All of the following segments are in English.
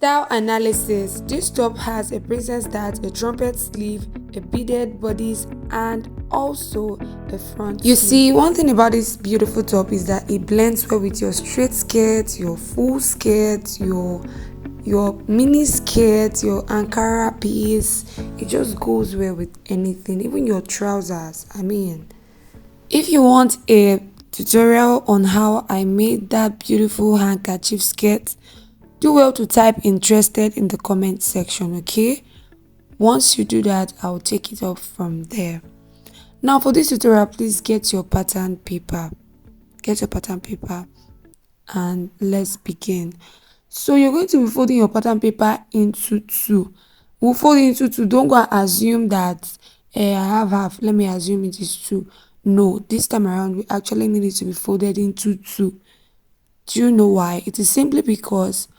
Style analysis. This top has a princess dart, a trumpet sleeve, a beaded bodice, and also a front. You see, one thing about this beautiful top is that it blends well with your straight skirt, your full skirt, your mini skirt, your Ankara piece. It just goes well with anything, even your trousers. If you want a tutorial on how I made that beautiful handkerchief skirt, do well to type interested in the comment section, okay? Once you do that, I'll take it up from there. Now for this tutorial, please get your pattern paper. Get your pattern paper and let's begin. So you're going to be folding your pattern paper into two. We'll fold it into two. Don't go and assume that I have half. Let me assume it is two. No, this time around, we actually need it to be folded into two. Do you know why? It is simply because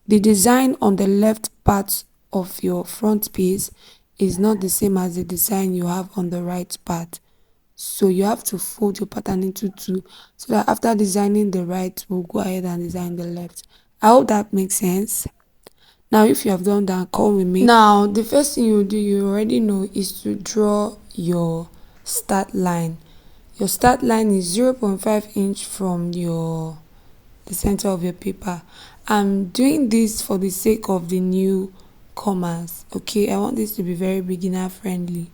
the design on the left part of your front piece is not the same as the design you have on the right part. So you have to fold your pattern into two so that after designing the right, we'll go ahead and design the left. I hope that makes sense. Now, if you have done that, come with me. Now, the first thing you do, you already know, is to draw your start line. Your start line is 0.5 inch from the center of your paper. I'm doing this for the sake of the newcomers, okay? I want this to be very beginner friendly.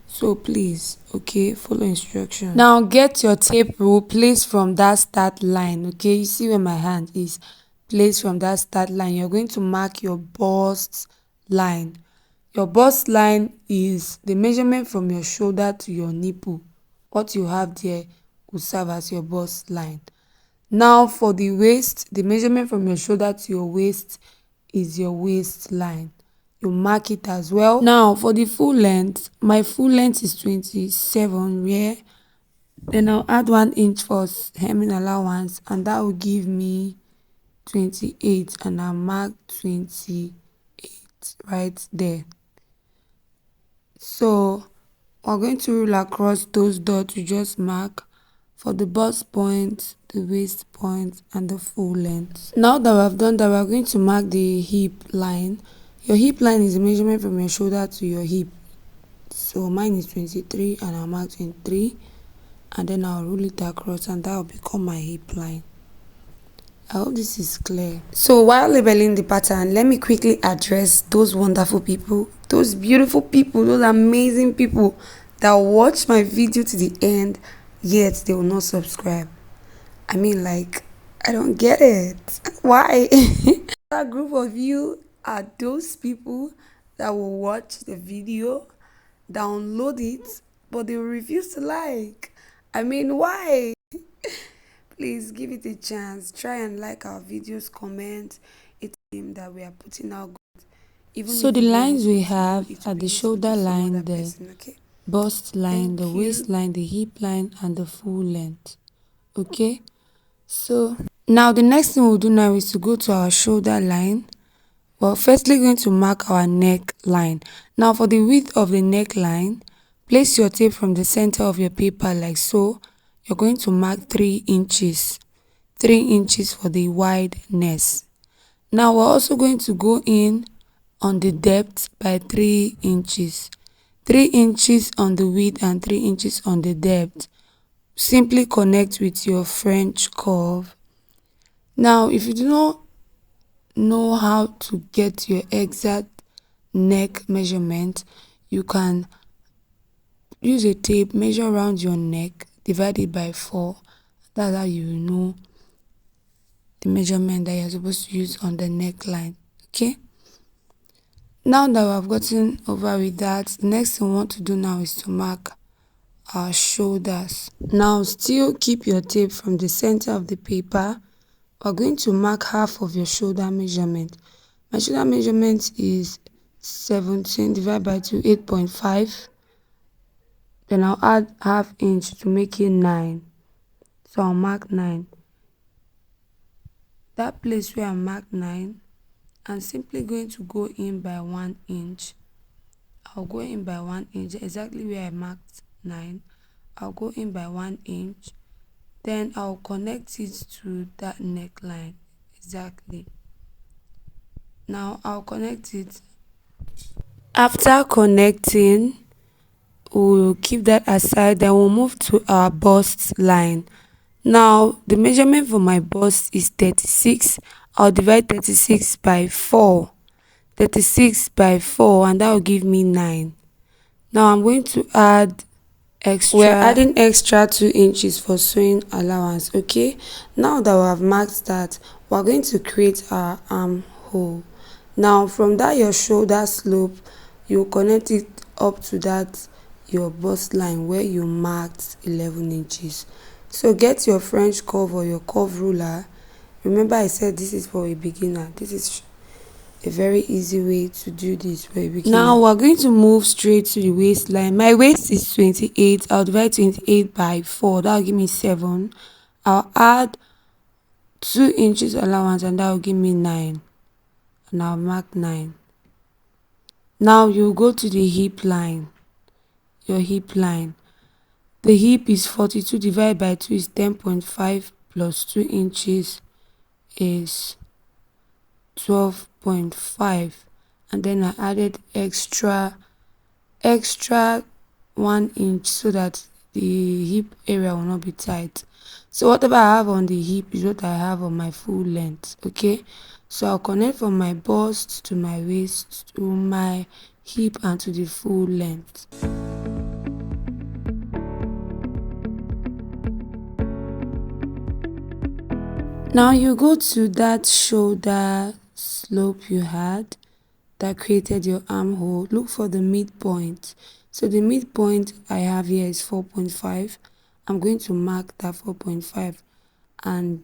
So please, okay, follow instructions. Now get your tape rule, place from that start line, okay? You see where my hand is? Place from that start line. You're going to mark your bust line. Your bust line is the measurement from your shoulder to your nipple. What you have there will serve as your bust line. Now for the waist, the measurement from your shoulder to your waist is your waistline. You mark it as well. Now for the full length, my full length is 27 where then I'll add 1 inch for hemming allowance and that will give me 28 and I'll mark 28 right there. So we're going to rule across those dots you just mark for the bust point, the waist point, and the full length. Now that we've done that, we're going to mark the hip line. Your hip line is the measurement from your shoulder to your hip. So mine is 23 and I'll mark 23 and then I'll rule it across and that will become my hip line. I hope this is clear. So while labeling the pattern, let me quickly address those wonderful people, those beautiful people, those amazing people that watch my video to the end, yet they will not subscribe. I don't get it. Why? That group of you are those people that will watch the video, download it, but they will refuse to like. Why? Please give it a chance. Try and like our videos, comment. It's him that we are putting out good. Even so the lines we have are the shoulder line, the okay? Bust line, the waistline, the hip line, and the full length. Okay? So now the next thing we'll do now is to go to our shoulder line. Well, firstly going to mark our neck line. Now for the width of the neckline, place your tape from the center of your paper like so. You're going to mark 3 inches. 3 inches for the wideness. Now we're also going to go in on the depth by 3 inches. 3 inches on the width and 3 inches on the depth. Simply connect with your French curve. Now if you do not know how to get your exact neck measurement, you can use a tape, measure around your neck, divide it by 4. That's how you know the measurement that you're supposed to use on the neckline. Okay? Now that we've gotten over with that, the next thing we want to do now is to mark our shoulders. Now still keep your tape from the center of the paper. We're going to mark half of your shoulder measurement. My shoulder measurement is 17 divided by 2, 8.5. Then I'll add half inch to make it 9. So I'll mark 9. That place where I mark 9, I'm simply going to go in by 1 inch. I'll go in by 1 inch, exactly where I marked 9. I'll go in by 1 inch. Then I'll connect it to that neckline exactly. Now I'll connect it. After connecting, we'll keep that aside, then we'll move to our bust line. Now the measurement for my bust is 36. I'll divide 36 by 4. 36 by 4, and that will give me 9. Now I'm going to add extra. We're adding extra 2 inches for sewing allowance. Okay, now that we have marked that, we're going to create our armhole. Now from that your shoulder slope, you connect it up to that your bust line where you marked 11 inches. So get your French curve or your curve ruler. Remember I said this is for a beginner. This is a very easy way to do this for a beginner. Now we're going to move straight to the waistline. My waist is 28. I'll divide 28 by 4. That'll give me 7. I'll add 2 inches allowance, and that'll give me 9. And I'll mark 9. Now you go to the hip line. Your hip line. The hip is 42 divided by 2 is 10.5 plus 2 inches is 12.5, and then I added extra 1 inch so that the hip area will not be tight. So whatever I have on the hip is what I have on my full length. Okay, so I'll connect from my bust to my waist to my hip and to the full length. Now you go to that shoulder slope you had that created your armhole. Look for the midpoint. So the midpoint I have here is 4.5. I'm going to mark that 4.5 and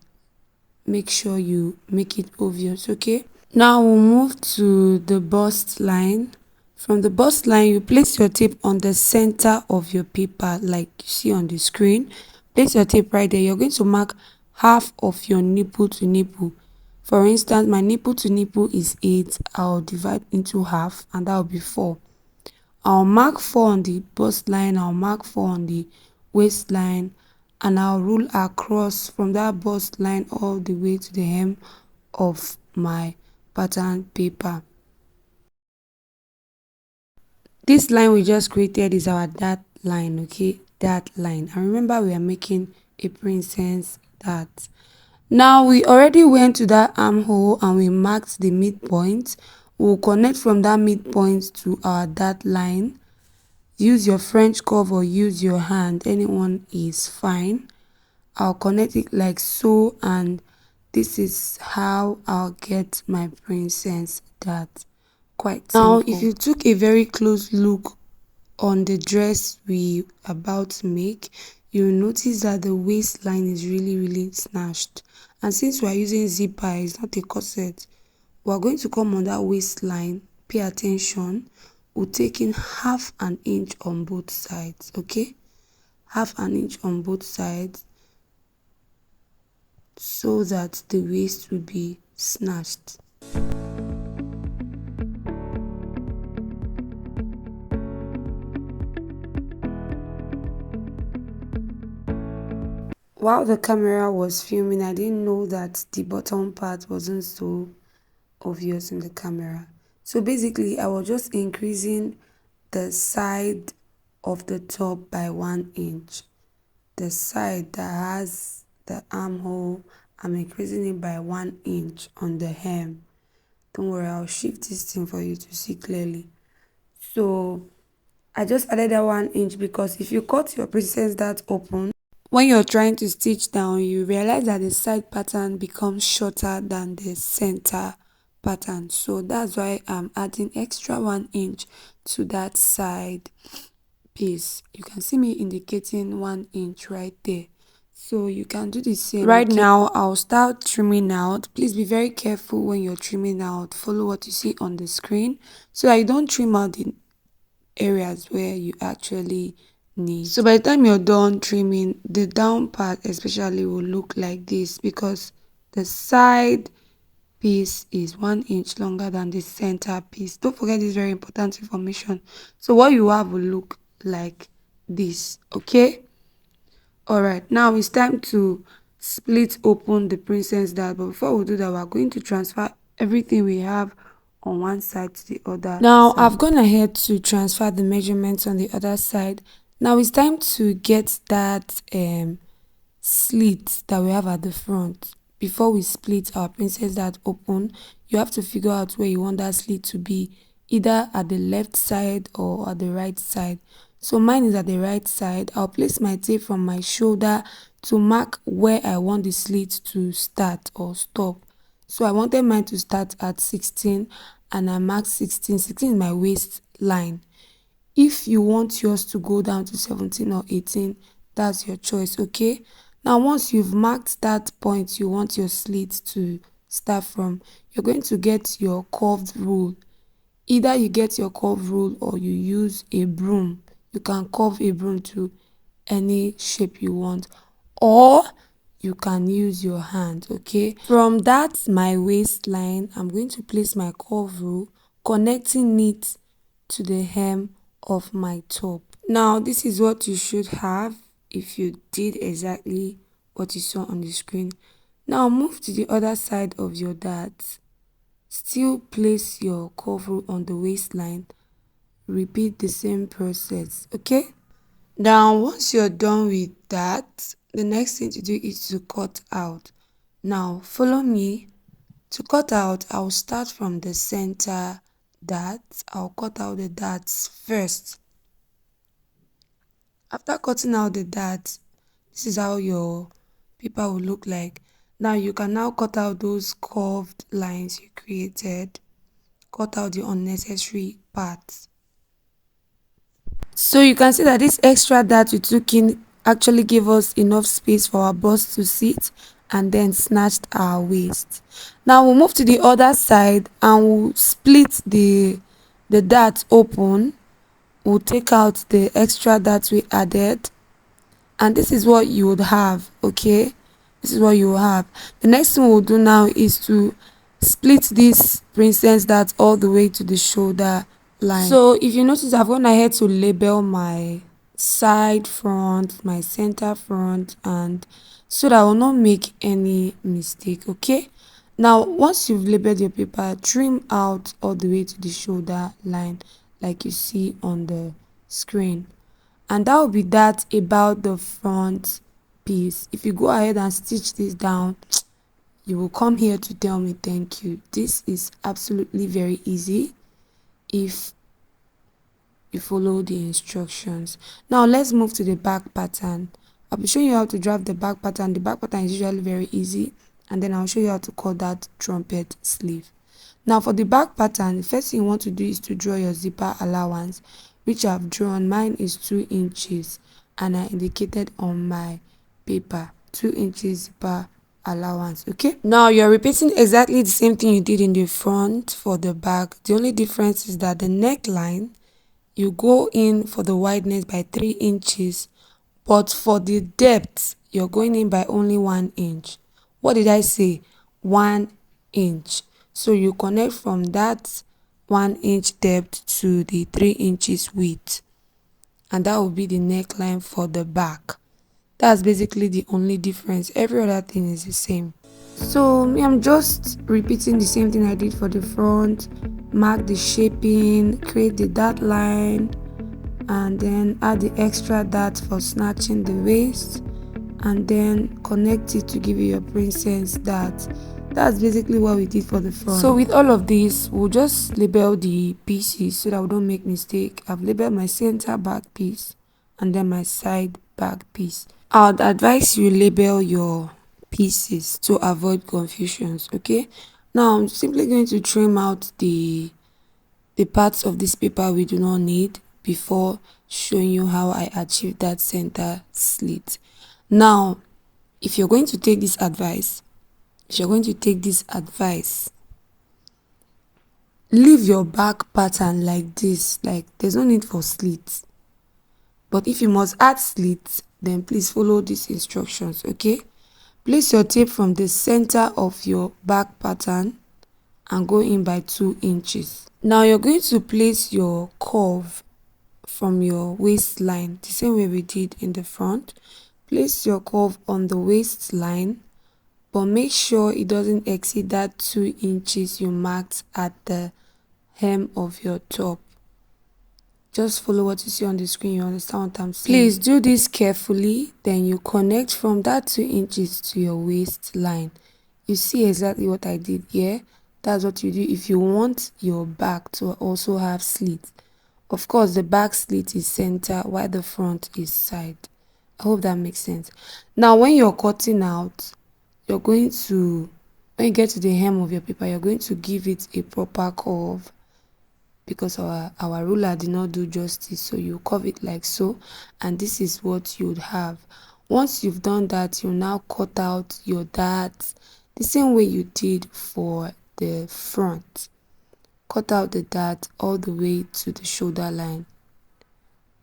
make sure you make it obvious. Okay, now we'll move to the bust line. From the bust line, you place your tape on the center of your paper like you see on the screen. Place your tape right there. You're going to mark half of your nipple to nipple. For instance, my nipple to nipple is 8. I'll divide into half, and that will be 4. I'll mark 4 on the bust line, I'll mark 4 on the waistline, and I'll rule across from that bust line all the way to the hem of my pattern paper. This line we just created is our dart line. Okay, dart line. And remember, we are making a princess dart. Now we already went to that armhole and we marked the midpoint. We'll connect from that midpoint to our dart line. Use your French curve or use your hand, anyone is fine. I'll connect it like so, and this is how I'll get my princess dart. Quite simple. Now if you took a very close look on the dress we about to make, you'll notice that the waistline is really snatched, and since we are using zipper, it's not a corset, we're going to come on that waistline. Pay attention. We'll take in half an inch on both sides. Okay, half an inch on both sides so that the waist will be snatched. While the camera was filming, I didn't know that the bottom part wasn't so obvious in the camera. So basically, I was just increasing the side of the top by 1 inch. The side that has the armhole, I'm increasing it by 1 inch on the hem. Don't worry, I'll shift this thing for you to see clearly. So I just added that 1 inch because if you cut your princess dart open, when you're trying to stitch down, you realize that the side pattern becomes shorter than the center pattern. So that's why I'm adding extra 1 inch to that side piece. You can see me indicating 1 inch right there. So you can do the same. Right now, I'll start trimming out. Please be very careful when you're trimming out. Follow what you see on the screen so that you don't trim out the areas where you actually need. So by the time you're done trimming, the down part especially will look like this because the side piece is 1 inch longer than the center piece. Don't forget this very important information. So what you have will look like this. Okay, all right, now it's time to split open the princess dart, but before we do that, we're going to transfer everything we have on one side to the other. Now I've gone ahead to transfer the measurements on the other side. Now it's time to get that slit that we have at the front. Before we split our princess dart open, you have to figure out where you want that slit to be, either at the left side or at the right side. So mine is at the right side. I'll place my tape from my shoulder to mark where I want the slit to start or stop. So I wanted mine to start at 16 and I marked 16. 16 is my waistline. If you want yours to go down to 17 or 18, that's your choice, okay? Now, once you've marked that point you want your slit to start from, you're going to get your curved rule. Either you get your curved rule or you use a broom. You can curve a broom to any shape you want, or you can use your hand, okay? From that my waistline, I'm going to place my curve rule, connecting it to the hem of my top. Now this is what you should have if you did exactly what you saw on the screen. Now move to the other side of your dart. Still place your curve rule on the waistline. Repeat the same process, okay? Now once you're done with that, the next thing to do is to cut out. Now follow me. To cut out, I'll start from the center dart. I'll cut out the darts first. After cutting out the darts, this is how your paper will look like. Now you can now cut out those curved lines you created. Cut out the unnecessary parts. So you can see that this extra dart we took in actually gave us enough space for our bust to sit and then snatched our waist. Now we'll move to the other side and we'll split the dart open. We'll take out the extra dart we added, and this is what you would have, okay? This is what you will have. The next thing we'll do now is to split this princess dart all the way to the shoulder line. So if you notice, I've gone ahead to label my side front, my center front, and so that I will not make any mistake, okay? Now once you've labeled your paper, trim out all the way to the shoulder line like you see on the screen, and that will be that about the front piece. If you go ahead and stitch this down, you will come here to tell me thank you. This is absolutely very easy if you follow the instructions. Now let's move to the back pattern. I'll be showing you how to draft the back pattern. The back pattern is usually very easy, and then I'll show you how to cut that trumpet sleeve. Now for the back pattern, the first thing you want to do is to draw your zipper allowance, which I've drawn. Mine is 2 inches and I indicated on my paper 2 inches zipper allowance, okay? Now you're repeating exactly the same thing you did in the front for the back. The only difference is that the neckline, you go in for the wideness by 3 inches, but for the depth you're going in by only 1 inch. What did I say? 1 inch. So you connect from that 1 inch depth to the 3 inches width, and that will be the neckline for the back. That's basically the only difference. Every other thing is the same. So me, I'm just repeating the same thing I did for the front. Mark the shaping, create the dart line, and then add the extra dart for snatching the waist, and then connect it to give you your princess dart. That's basically what we did for the front. So with all of this, we'll just label the pieces so that we don't make mistake. I've labeled my center back piece and then my side back piece. I'd advise you label your pieces to avoid confusions, okay? Now I'm simply going to trim out the parts of this paper we do not need before showing you how I achieved that center slit. Now if you're going to take this advice, leave your back pattern like this. Like, there's no need for slits, but if you must add slits, then please follow these instructions, okay? Place your tape from the center of your back pattern and go in by 2 inches. Now you're going to place your curve from your waistline the same way we did in the front. Place your curve on the waistline but make sure it doesn't exceed that 2 inches you marked at the hem of your top. Just follow what you see on the screen, you understand what I'm saying. Please do this carefully, then you connect from that 2 inches to your waistline. You see exactly what I did here. That's what you do if you want your back to also have slits. Of course, the back slit is center while the front is side. I hope that makes sense. Now, when you're cutting out, you're going to, when you get to the hem of your paper, you're going to give it a proper curve, because our ruler did not do justice. So you curve it like so, and this is what you would have. Once you've done that, you now cut out your darts the same way you did for the front. Cut out the dart all the way to the shoulder line,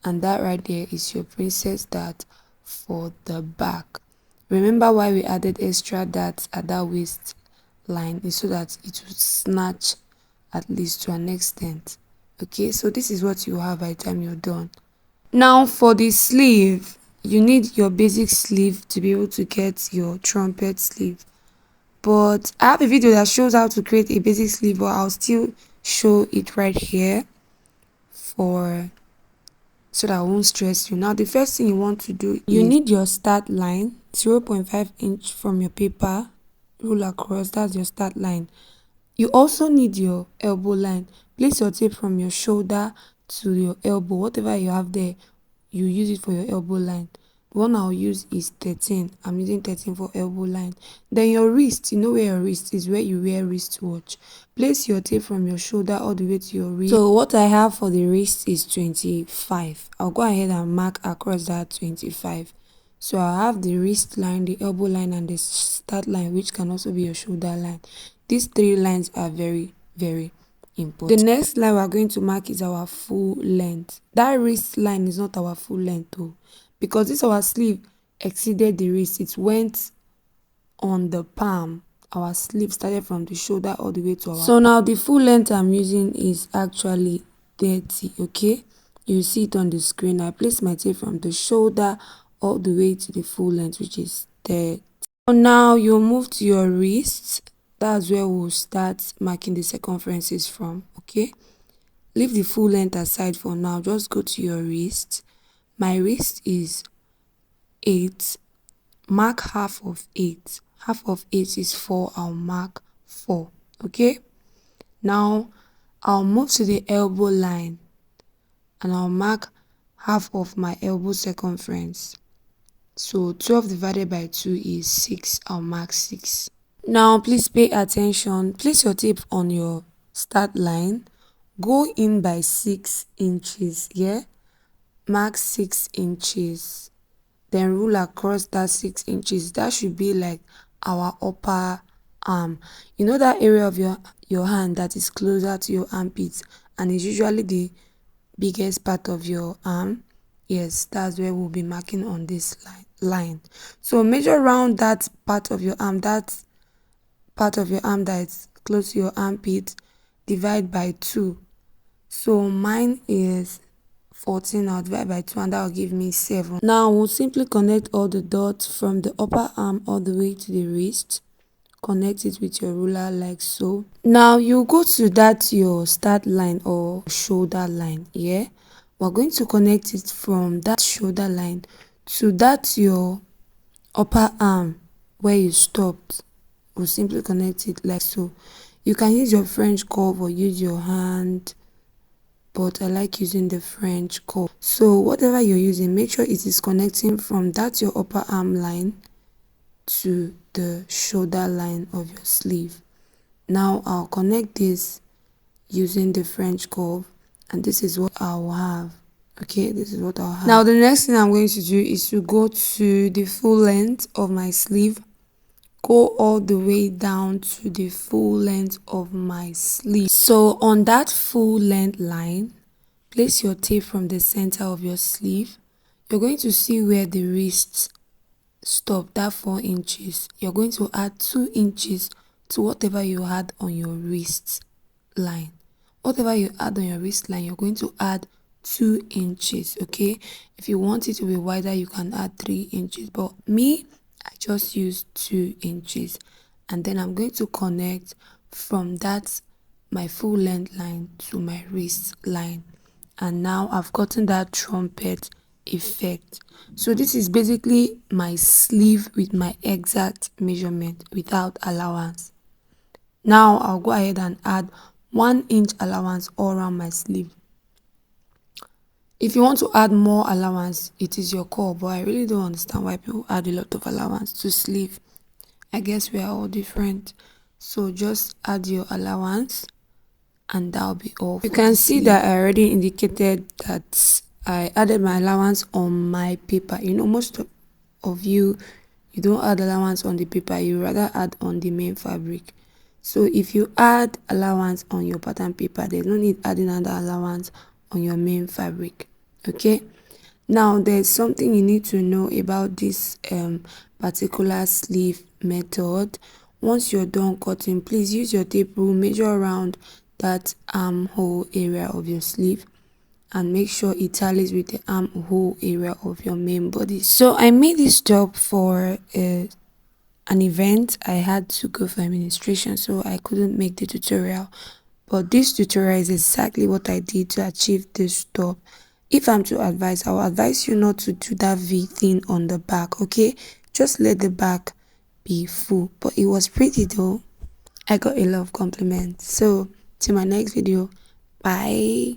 and that right there is your princess dart for the back. Remember why we added extra darts at that waist line is so that it would snatch at least to an extent. Okay, so this is what you have by the time you're done. Now for the sleeve, you need your basic sleeve to be able to get your trumpet sleeve, but I have a video that shows how to create a basic sleeve, but I'll still show it right here for so that I won't stress you. Now the first thing you want to do, you need your start line 0.5 inch from your paper, rule across. That's your start line. You also need your elbow line. Place your tape from your shoulder to your elbow. Whatever you have there, you use it for your elbow line. The one I'll use is 13. I'm using 13 for elbow line. Then your wrist, you know where your wrist is, where you wear wristwatch. Place your tape from your shoulder all the way to your wrist. So what I have for the wrist is 25. I'll go ahead and mark across that 25. So I have the wrist line, the elbow line, and the start line, which can also be your shoulder line. These 3 lines are very, very important. The next line we're going to mark is our full length. That wrist line is not our full length though, because this our sleeve exceeded the wrist. It went on the palm. Our sleeve started from the shoulder all the way to our So now the full length I'm using is actually 30. Okay, you see it on the screen. I place my tape from the shoulder all the way to the full length, which is 30. So now you move to your wrist. That's where we'll start marking the circumferences from. Okay, leave the full length aside for now. Just go to your wrist. My wrist is 8. Mark half of 8. Half of 8 is 4. I'll mark 4. Okay, now I'll move to the elbow line and I'll mark half of my elbow circumference. So 12 divided by 2 is 6. I'll mark 6. Now please pay attention. Place your tape on your start line. Go in by 6 inches. Yeah, mark 6 inches. Then rule across that 6 inches. That should be like our upper arm. You know that area of your hand that is closer to your armpit and is usually the biggest part of your arm? Yes, that's where we'll be marking on this line. So measure around that part of your arm, that is close to your armpit, divide by 2. So mine is 14. I'll divide by 2 and that will give me 7. Now we'll simply connect all the dots from the upper arm all the way to the wrist. Connect it with your ruler like so. Now you go to that your start line or shoulder line. Yeah, we're going to connect it from that shoulder line to that your upper arm where you stopped. We'll simply connect it like so. You can use your French curve or use your hand, but I like using the French curve. So whatever you're using, make sure it is connecting from that your upper arm line to the shoulder line of your sleeve. Now I'll connect this using the French curve, and this is what I'll have. Okay, this is what I'll have. Now the next thing I'm going to do is to go to the full length of my sleeve. Go all the way down to the full length of my sleeve. So on that full length line, place your tape from the center of your sleeve. You're going to see where the wrist stop, that 4 inches. You're going to add 2 inches to whatever you had on your wrist line. Whatever you add on your wrist line, you're going to add 2 inches. Okay, if you want it to be wider, you can add 3 inches, but me, I just used 2 inches, and then I'm going to connect from that my full length line to my wrist line, and now I've gotten that trumpet effect. So this is basically my sleeve with my exact measurement without allowance. Now I'll go ahead and add 1 inch allowance all around my sleeve. If you want to add more allowance, it is your call, but I really don't understand why people add a lot of allowance to sleeve. I guess we are all different. So just add your allowance and that'll be all. You can see that I already indicated that I added my allowance on my paper. Most of you don't add allowance on the paper, you rather add on the main fabric. So if you add allowance on your pattern paper, there's no need adding another allowance on your main fabric. Okay, now there's something you need to know about this particular sleeve method. Once you're done cutting, please use your tape rule, measure around that armhole area of your sleeve and make sure it tallies with the armhole area of your main body. So I made this top for an event. I had to go for administration, so I couldn't make the tutorial, but this tutorial is exactly what I did to achieve this top. If I'm to advise, I will advise you not to do that V thing on the back. Okay, just let the back be full. But it was pretty though. I got a lot of compliments. So till my next video, bye.